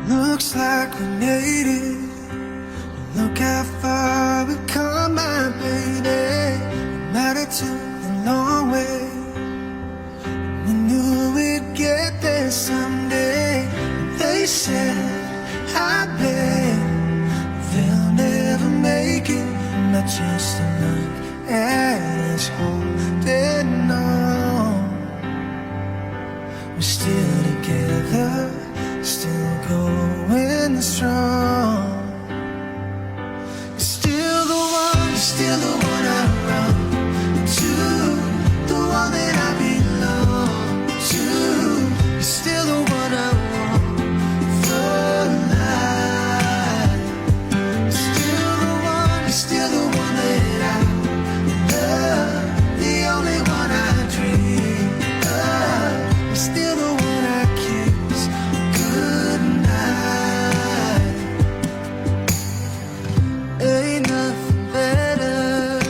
Looks like we made it. Look how far we've come, my baby. We made it to the long way. We knew we'd get there someday. They said, I bet they'll never make it. Not just a look at us holding on. We're still together, still going strong. You're still the one, you're still the one I run to, the one that I belong to. You're still the one I want for life. You're still the one, you're still the one that I love, the only one I dream of. You're still the one I kiss goodnight. Ain't nothing better.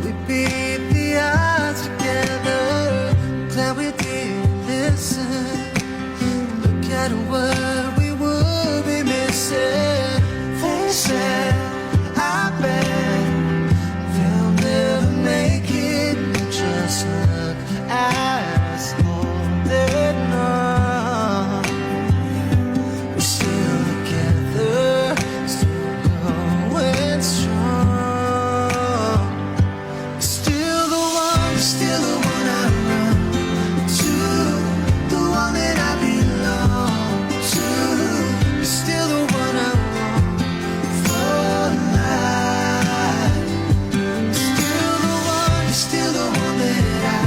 We beat the odds together. Glad we did listen. Look at what we would be missing. They said, I bet they'll never make it. Just look at us holding on. We're still together, still going strong. Still the one, still the one I run to, the one that I belong to. You're still the one I want for life. Still the one, you're still the one that I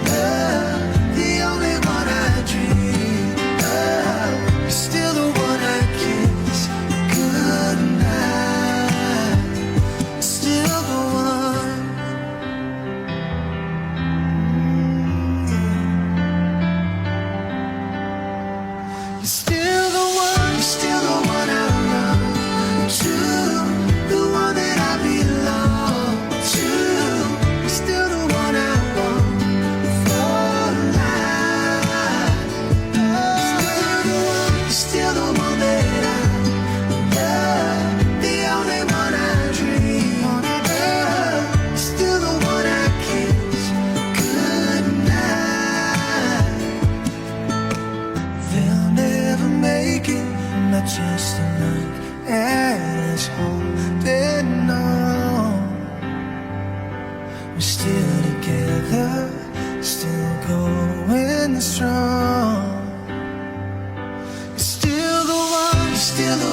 love, the only one I dream of. You're still the one I kiss goodnight. Still the one. You're still the one, you're still the one I run to, the one that I belong to. You're still the one I want for life. You're still the one that I love, the only one I dream of. You're still the one I kiss goodnight. They'll never make it, not just a look at us holding on. We're still together, still going strong. You're still the one, you're still the